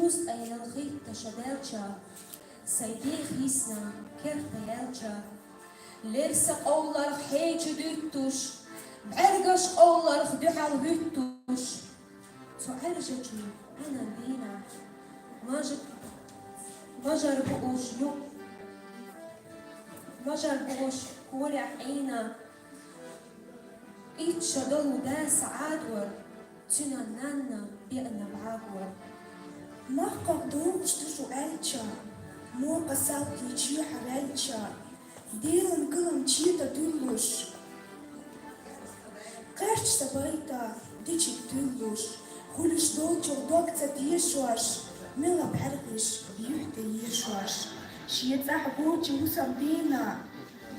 Just el khita shadelcha, saydi khisna kerta yelcha. Lerse qollar xeyçü düttüş, بعرقش qollar xduhal hüttüş. So erjeci ana dina, majar buğuş yok, majar buğuş كورع عينا إيد شدلو داس عادور تنا نانا بيقنا بعاقور ما قدوم اشتشو ألشا مو قسالتي تشيح رالشا ديرن قلم تشيتا دلوش قرش سبايتا ديشي دلوش خلش دولشو دوكتا ديشواش ملا بعرقش بيوحتا يشواش شيت صاحبوتي وصبينا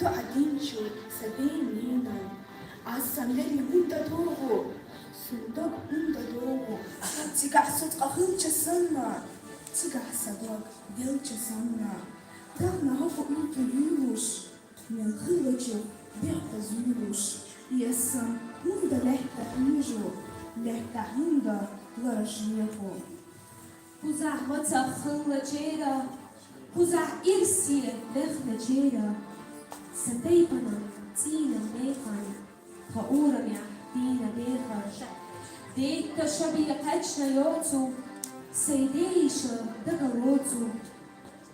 دعدينشو سبينينا عصام للي هندا دوغو صندوق هندا دوغو تيقع صدق خلش السنة تيقع صدق دلش السنة دغنا هفو انتو يولوش من خلجو بيحتا زيولوش يسم هندا لحتا حيجو لحتا هندا لرجيفو Kuzah mata khılla cera, kuzah irsi lehna cera. Sandaypana tina mekan, khaura mya tina bekhar. Dekka shabiya kachna yotsu, saydeisha dagalotsu.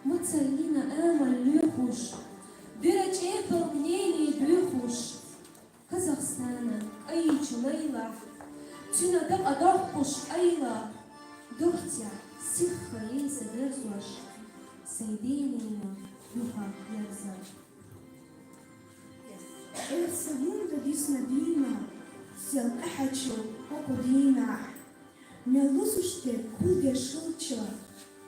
Mutsalina amal lyukhush, dirac ekal gneni lyukhush. Kazakhstana aychu layla, tuna dak adakhush ayla. Dohtya sikha yesa derzwash, saydenina yuha yazar. السهولة دي سندينا سيل أحدشو أقودينا ملوسوشتك كل شلتشا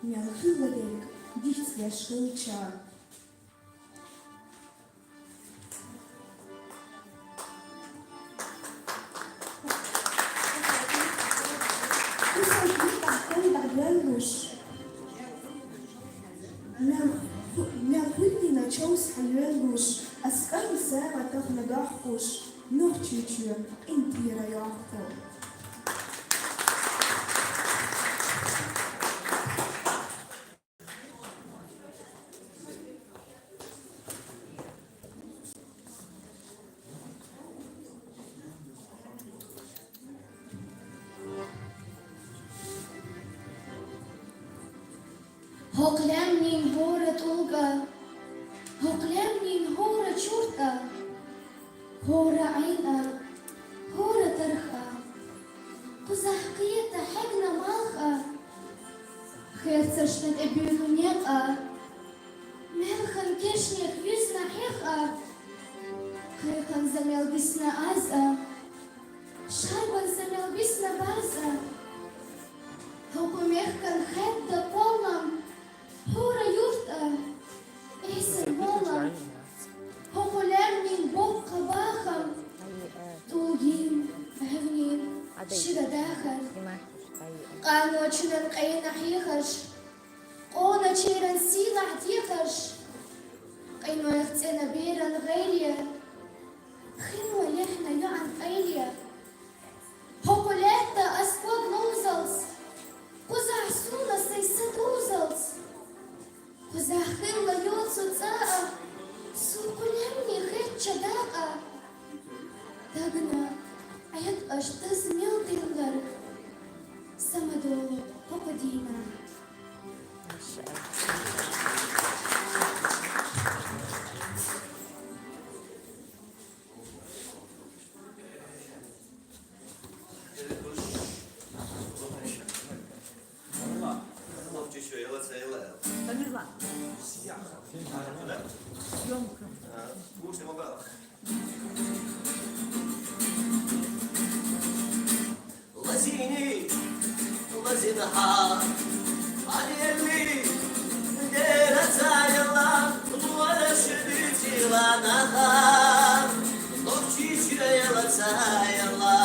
ملخيلدك ديتسيا شلتشا ملخيلنا تشوس حيالوش أسأل ساعة تغنى ضحكوش نوتشيتشو انتي رياحكو هقلمنين هورة طوقة هقلمنين هورة شرطة هورة عينة هورة ترخة قزحقية حقنا مالخة خير سشتن ابيونو نيقة ملخن كشنيك يزنا حيقة خيقن زميل بسنا عزة شايبن زميل بسنا بازة هوكو ميخكن خدة بولم هورة يورتا إيسر بولم هوكو لامنين بوقة باخم توجين هغنين شدا داخل قانو چنن قينا حيخش قونا چيرن سيلا حتيخش قينو يختنا بيرن غيريا خينو لحنا يعن قيليا هوكو لاتا أسكوك نوزلس قزع سونا سيسد وزلس قزع خيلا يوتسو تساقا سوكو لمني خيط شداقا داقنا عيد أشتز ميلدينغر سمدولو هوكودينا لزيني لزينها علي اللي ديرتها يلا ولا شديتي لانها ضرتي يلا يلا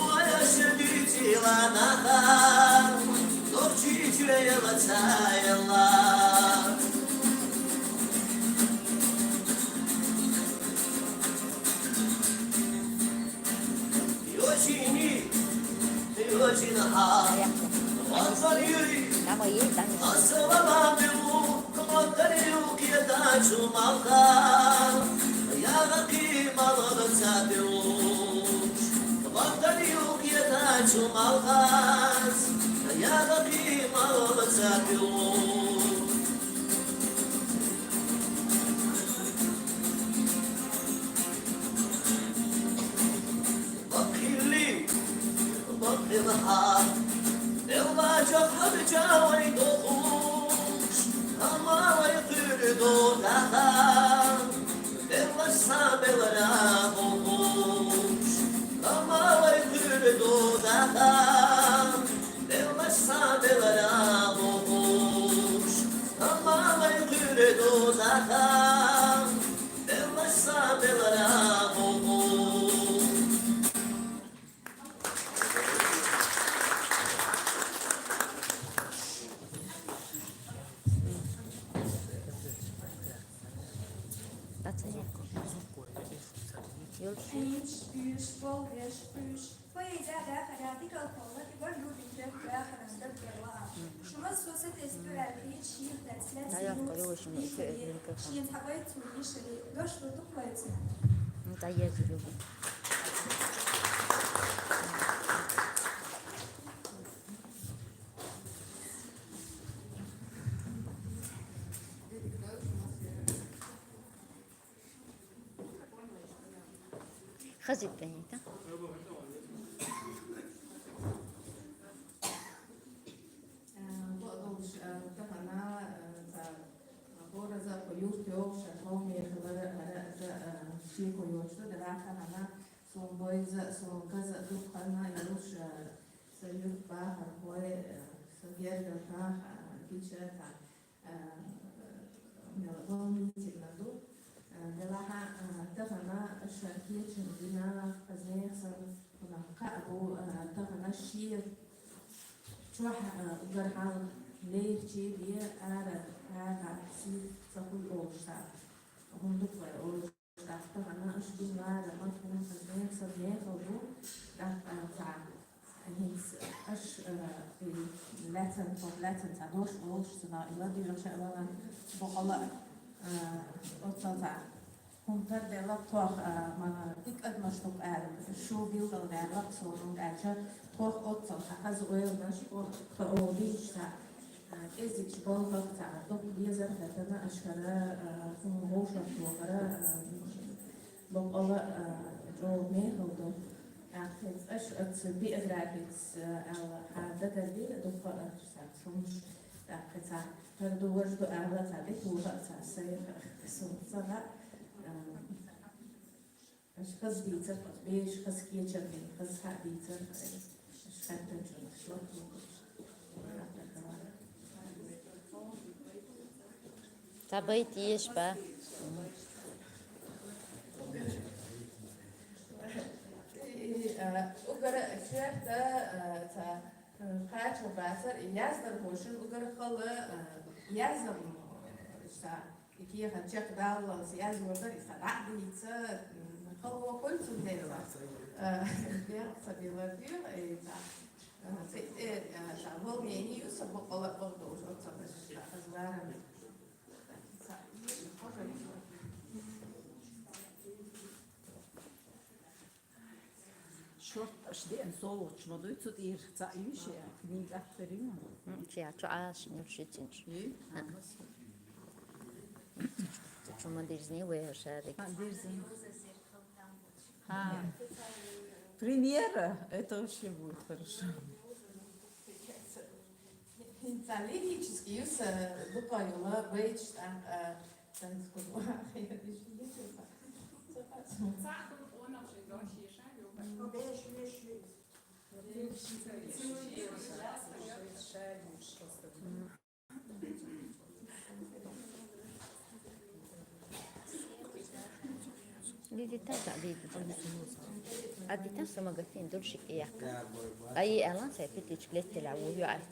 ولا شديتي لانها ضرتي يلا يلا يوشيني يوشينها Estamos aí, tá? يلا جرحب جاوي دوخوش أما ويطير دولها يلا السامي ولا بوخوش أما ويطير دولها يلا السامي ولا بوخوش أما ويطير دولها يلا السامي ولا بوخوش Tá certo. Eins, uns, volgens, uns. وإذا دخل هذيك القوة يبرد بالدم داخل الدم بالله. شو ما سوست استوى الريد شيء تسلسل. لا يقولوا شو شيء تحويت ويشري لوش بتقويت. Não tá aí, viu? خزي الثاني tá? بقدرش تهنا بورا za kojuš još homi je hvala za šie kojuš da raka na son boy za son kaza dukhana yush sa yur ba har boy sa gerda ta kicha ta melon signadu دلها تغنى الشركية شندنا فزيخسر ونقعبو تغنى الشير شوح قرحان ليه شي بيه آرا سي سقول أوشتا هم دقوا أوشتا تغنى أشبه مارا مطمئن فزيخسر يخوضو دقا هيس أش في لاتن لاتن تعدوش أوش سنا إلادي رشا أولا بقلا أتصدع هم ترد لطخ ما ديك قد ما شتوك عالم شو بيوضل دعلق صورون دعشا طخ أتصدع حز غير ناش فأوليش تاع إزيك شبالغك تاع دوك بيزر فتنا أشكرا فمهوشة وغرا بقلا جو ميهودو أخذ أش أتصبي أدرابيت على حادة دي دوك أشتاك سمش أخذ هذا وجد أعلى تعرف هو رأس السير سنة أش خز ديتر بيش خز كيتر بين خز حق ديتر أش خدت جل شلون تعبيت يشبه وقرأ أشياء تا قاعد وبعثر يازدر بوشن وقرأ خلا يازدر إشتا كي هتشك دال سياز وردر إشتا عقد يتسا خلا وكل سنتين بيع سبيل الدير إشتا شعبهم يعني يسبق قلا برضو وش أكثر إشتا أزبارا Short as det en så vad du så det så är ju så min efter فيها تعاش نرشتين شو ما ديرزني ويا شارك Премьера, это вообще будет хорошо. Теоретически, если буквально быть там Aditan sama gatin dul shik yak. Ay alan sai petit chlet la wo yu al.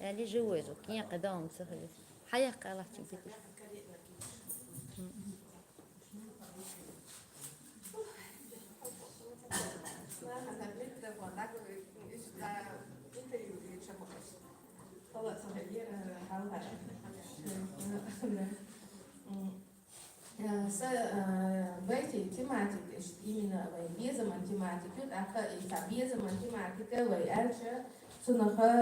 يعني جوازو كي قدام سهل حياة قالت تبيت والله صغير حاولها بيتي تيماتيك إمنا وبيزا من تيماتيك يد أخا إذا بيزا من تيماتيك ويأرشة سنخا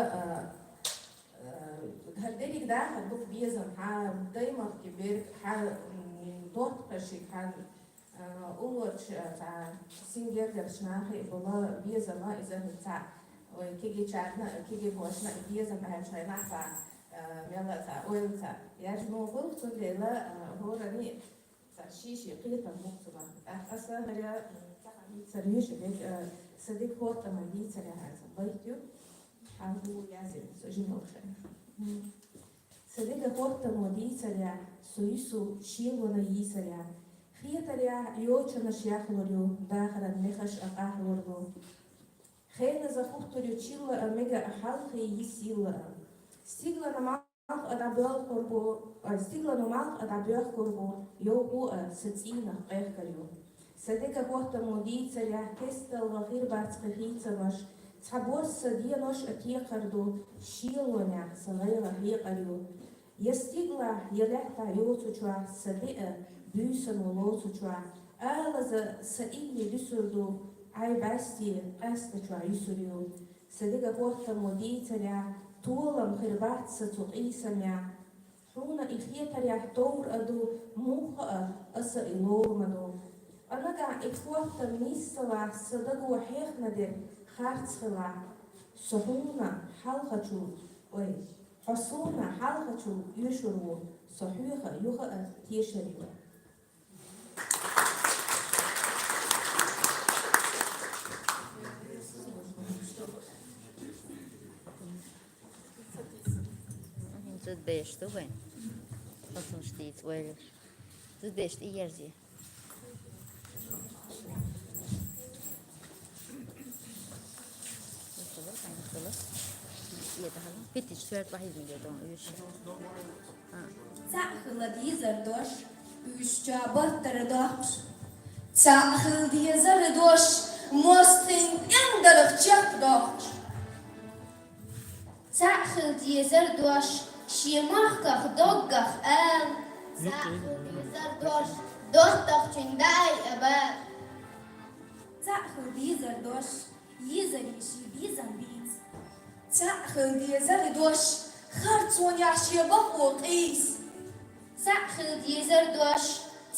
هالدريك ده هدوك بيزا ها دايما كبير ها دوت قشيك ها أولوش تاع سينجر درشناخي بلا بيزا ما إذا نتاع وكيجي شعرنا كيجي بوشنا بيزا ما هالشينا تاع ميلا تاع أول تاع يجمع بوقت الليلة هو رني شيشي قيطة مقصبة أصلا هريا سريش بيك صديق هو تمني سريع هذا بيتيو حاول يعزل سجين وخير صديق هو تمني سريع سويسو شيل وناي سريع خير تريع يوتشنا شياخ وريو داخل النخش أقاه وربو خير نزخوك تريو تشيل أميجا أحال يسيل ستيغلا نمع أدعبيال كوربو ستيغلا نمع أدعبيال كوربو يوهو ستينا قير كريو صديقة وقت مودي تريع كستل وغير بعد خيطة مش تحبوس صدينوش أتيقردو شيلونيا صغيرة هي قريو يستيغلا يلحتا يوتوشوا صديقة بيسن ولوتوشوا آلزا سئيني لسردو عاي باستي قاستشوا يسريو صديقة وقت مودي تريع طولم خربات ستوقي سمع حونا إخية تريع دور أدو موخة أسا إلور منو أنا قاع إتفوت تمنيس سوا صدق وحيخ ندر خارت خلا سحونا حلقة شو وي حصونا حلقة شو يشرو صحيخة يخأ تيشريو زود بيشتو وين خصم شديد ويلش زود بيشت إيرزي خلاص يدهلا بيتش سويت واحد من يدون إيش تعخل ديزر دوش ويشجع بطر دوش تعخل ديزر دوش موستين يندلق جاك دوش تعخل ديزر دوش شيماخكخ دوغخ تعخل ديزر دوش دوستخ چنداي أبار تعخل ديزر دوش يزريشي بيزن بيت تعخل ديزر دوش خرطون يعشي بقو قيس تعخل ديزر دوش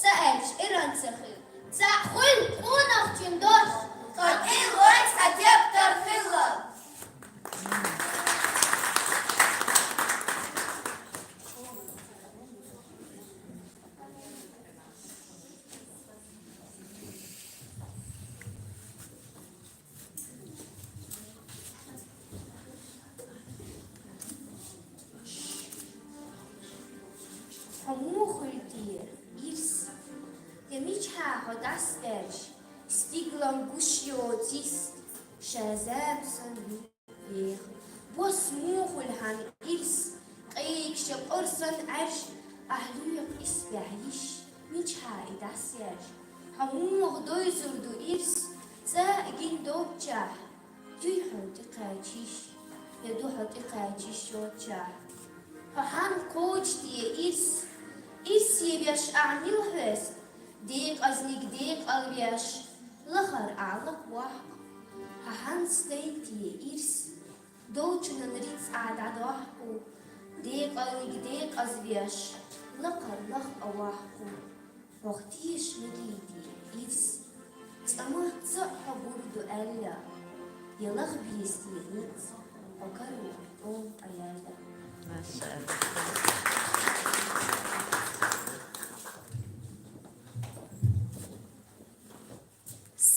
تعيش إيران تخل تعخل قونخ چندوش قد إيه غايت هتيبتر خلال Stiglam gushiotis, shazab sanvir, wasmuhul han irs, qeik shaqorsan ash, ahluq isbaish, michha idasyash, hamuh doizurdu irs, zaagin dobchah, yuhut iqachish, yaduhut iqachish yotchah. Han coach die irs yebiash a'nil hus, ديق أزنيك ديق ألبياش لخر أعلق واحق ههان ستيتي إرس دوچنا نريتس أعداد واحقو ديق أزنيك ديق أزبياش لخر لخ أواحقو وقتيش نريدي إرس تأما تصحى بردو ألا يلغ بيستي ريت وكرو أم أيالا ما شاء الله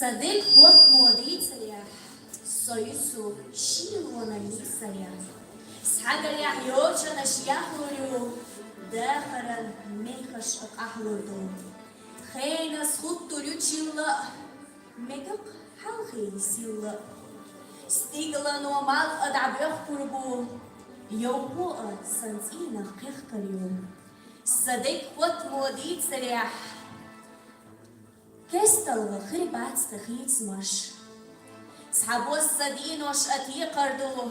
صديق وقت مودي سريع سويسو شيلونا سريع سحاجة يعيوش أنا شياهوريو داخل ميخش أحلودو خينا سخطو ليوتشيلا ميكب حلخي سيلا ستيغلا نومال أدعبيخ كربو يوهو سنسينا قيخكريو صديق وقت مودي سريع كستل خربات تخيت مش سحبو السدينوش أتي قردو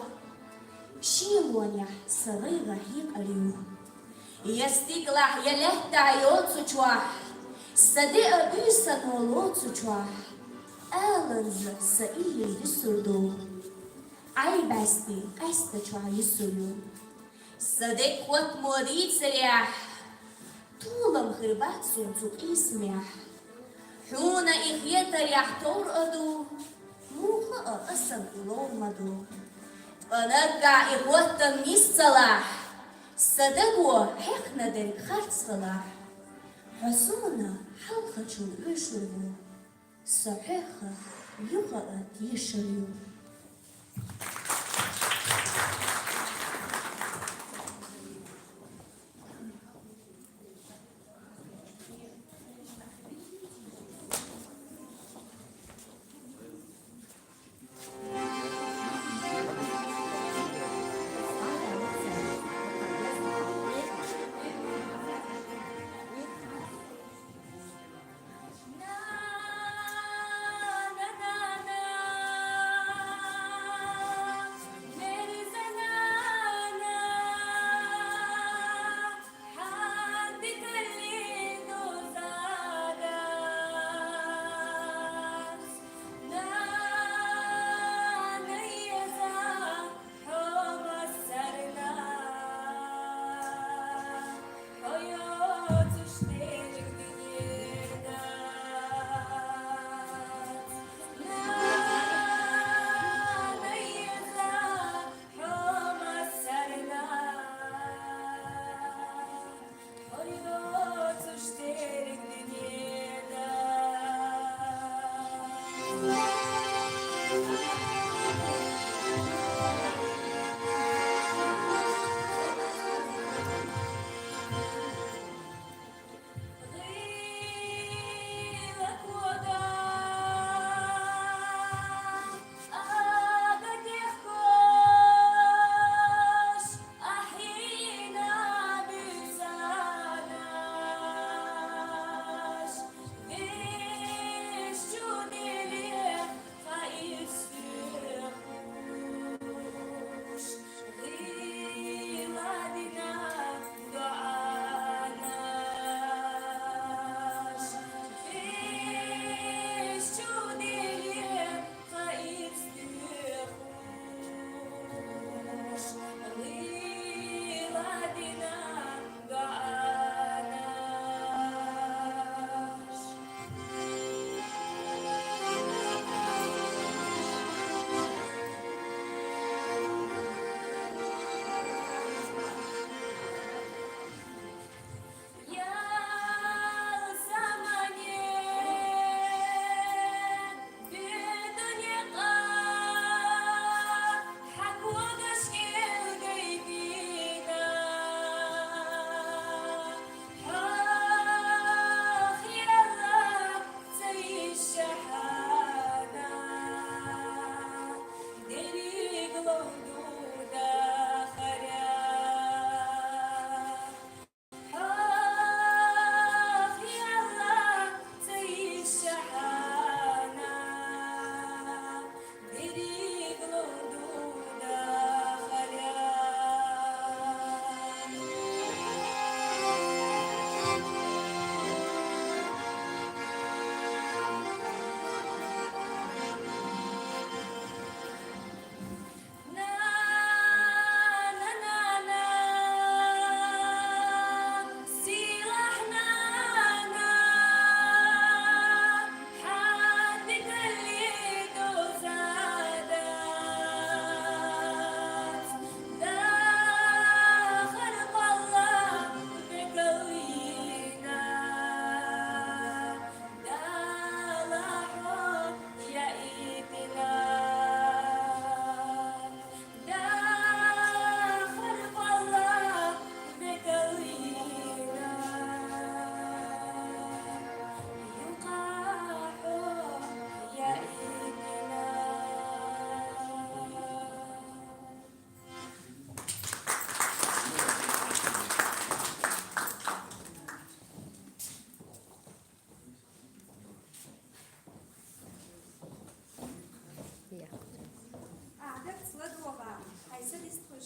شيمونيح صغيرة هيك أريو يستيقلح يلهت عيوت سجواح صديق بيسن ولوت سجواح آلنز سئيل يسردو عي باستي أستجوع يسردو صديق وقت مريد سريح طولم خربات سنسوك يسمح حونا إخيات ريح تورقدو موخا أصلا إلومدو ونرجع إخوة ميصلاح صدقوا حقنا دل خرط صلاح حصونا حلقة شو يشربو صحيحة يقعد يشربو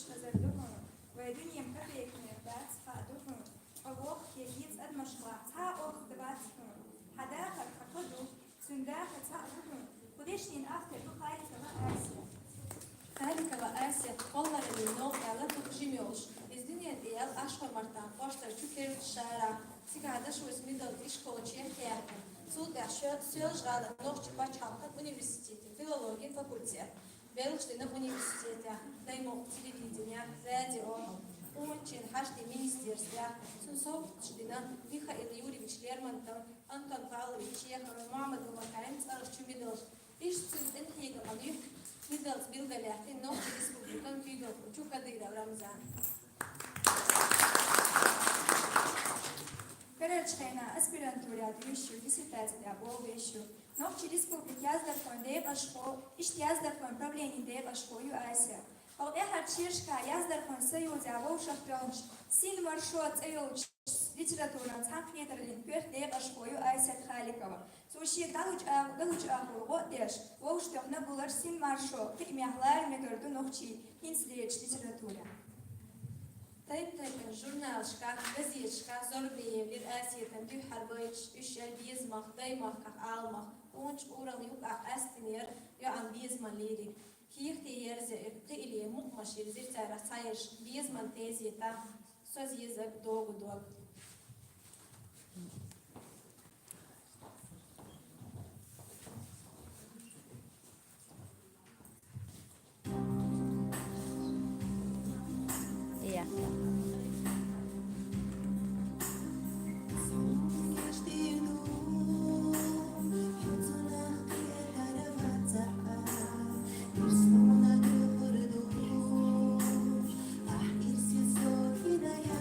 شغزردهم ودنيا مكبيك نبات فادهم فوق يجيز المشروع تا أخذ باتهم حداقة كقدو سنداقة تأخذهم وديشنين أفتر بخاري كما آسيا Harikava Asya kollarının novjala tukžimjoš. Iz dinje dijel ašhomartan poštar čukeruć šara. Sigada šo iz middel iškolo čehjehne. Sudga sjølžgada nošći pačalkat universiteti, filologije fakultet. Velština universiteta, dajmo телевидения, радио. Умчин хашти министерства. Сунсовшtina Михаил Юрьевич Лермонтов, Антон Павлович Чехов, Мамад Гумакаем, царщу Мидош. Ишцин энхегал анюх. Midels bilgaļāti nošķi Respublikan Fīgolku Čukadīra Ramzan. Перечхайна аспирантура двищу, диссертация обовещу. Ногчи республик яздахван девашко, ишт яздахван правление девашко ю Асия. Ал эхар чиршка яздахван союза вовшахтронш, син маршрут союз литературан цанхнедерлин пёрт девашко ю Асия Тхаликова. Суши галуч аху годеш, вовштахна булар син маршрут, тимяхлар мегерду ногчи, инслеч литература. Tayyip jurnalşka, gazetşka, zorbeyevlir Asiyeten tüy harbayç, üşel bizmaq, daymaq, kaq almaq. Onç uğralı yuk aq astiner, yo an bizman lirik. Kiyikti yerze, qiliye muqmaşir zirtara sayış, bizman teziyeta, söz yezak doğu doğu. Ja. أحكي سيسو كده يا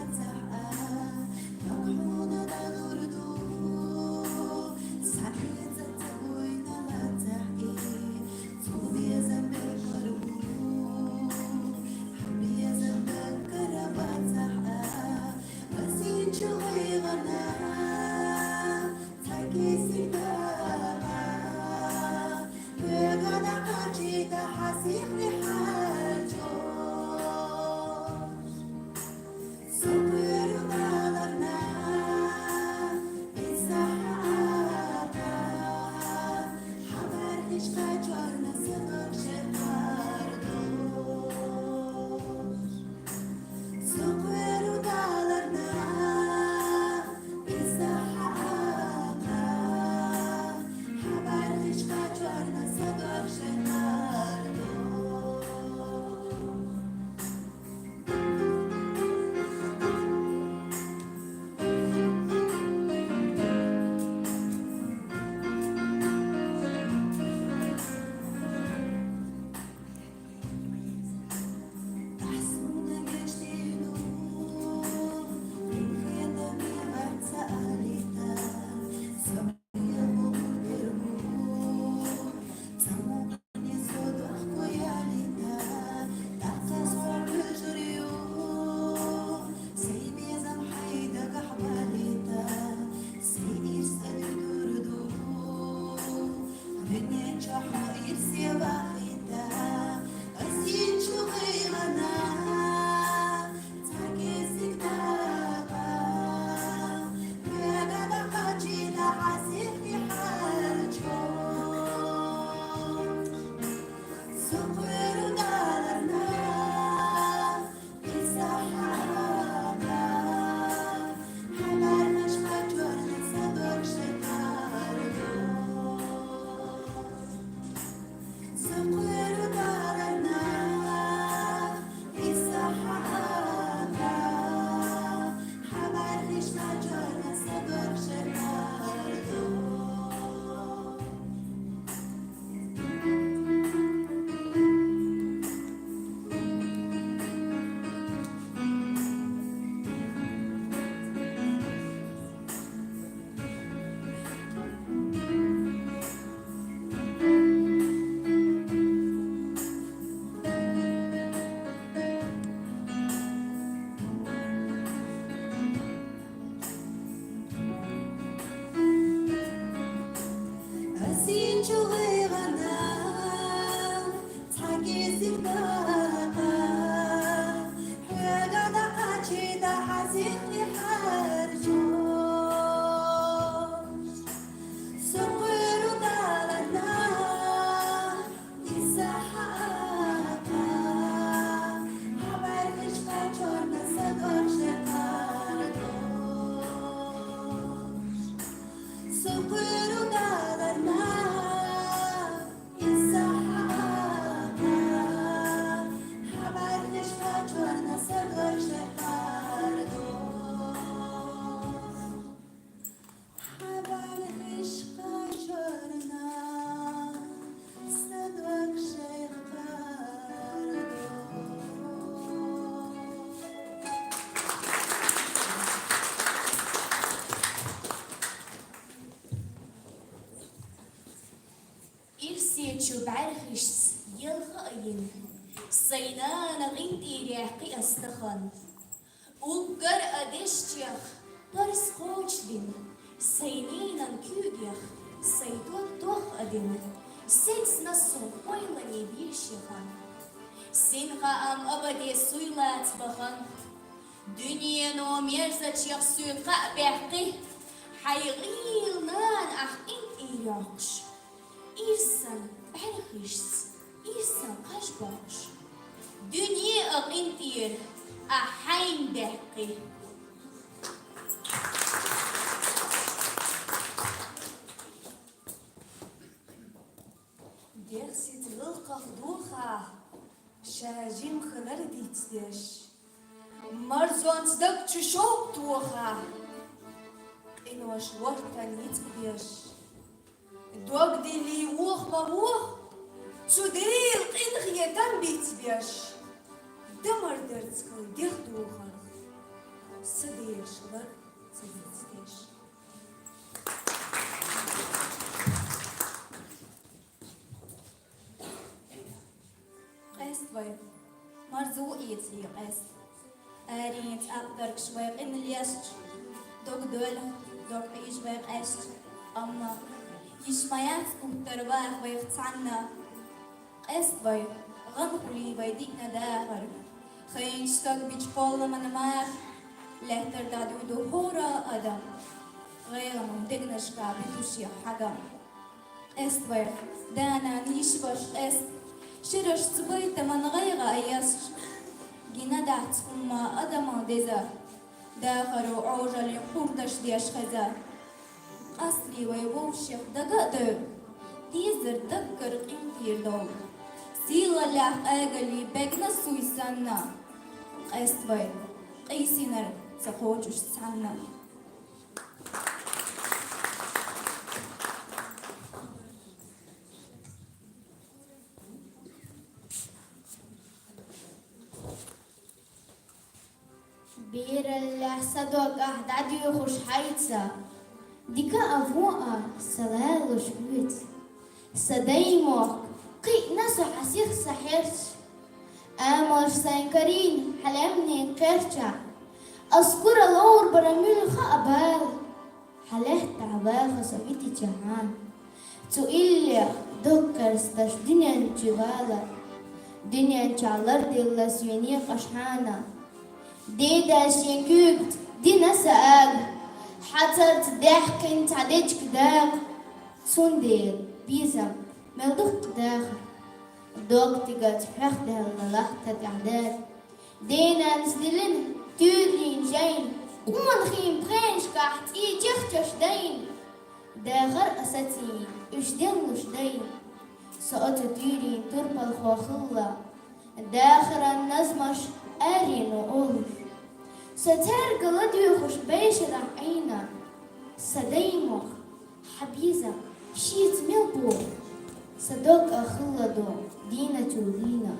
انتي ريحقي استخن وقر أدشتيخ برس خوشدين سينينا كيوغيخ سيدوت دوخ أدين سيدس نصو ويلاني بيشيخن سينخا أم أبدي سويلات بخن دنيا نو ميرزتشيخ سويقا بيحقي حيغيل نان أخ إنتي يوكش إرسن برخيشت إرسن قشبوش دنيا أغنتير أحين بحقي Дерсит лылқақ духа, шәжім хылар дейтдеш. Марзуансдық чүшоқ туха, қинош уақтан етбеш. Дог дели ух маух, чудейл қинық етан бейтбеш. Дымар дәрцқыл дех духар, садешлар садетдеш. Твой марзу иетли эст. Аринец апдорк швеб in лест. Док дөл, док ишвеб эст. Amma يشميات كنترباخ ويختعنا. Эст твой غنقلي ويديكنا داخر. خينشتك بيجبول من ماخ. لهتر دادو دهورا أدم. غير من دقنشكا بتوشي حدم. Эст твой دانا نيشبش эст. شرش صبيت من غير أيش جندعت أما أدم دزا داخل عوجل يقردش ديش خزا أصلي ويوشيخ دقادو ديزر دكر قيمتير دو سيلا لاح أغلي بقنا سويسانا أستوي قيسينر سخوجش سانا بير الله صدق أهدادي وخش حيتسا ديكا أفوقا سلالوش بيت سدايموك قي ناسو حسيخ سحرش آموش سانكرين حلمني قرشا أذكر لور براميل خأبال حلاه تعبال خسويتي جهان تقيلي دكر ستاش دنيا انجغالا دنيا انجالر دي الله سويني قشحانا ديدا شيكوكت دينا سأل حترت ضحك انت عديج كداك سندير بيزم ملدوخ كداخ دوك تيجات حخدها للحتة تعداد دينا نزدلن تودلين جين ومن خيم بخينش كحت اي جختش دين داغر أساتين اشدين وشدين سقط تيرين تربى الخوخلة داخر النزمش أرين وأولر ستار قلدي وخش بيش رعينا سديمخ حبيزة شيت ملبو صدق أخلدو دينا تولينا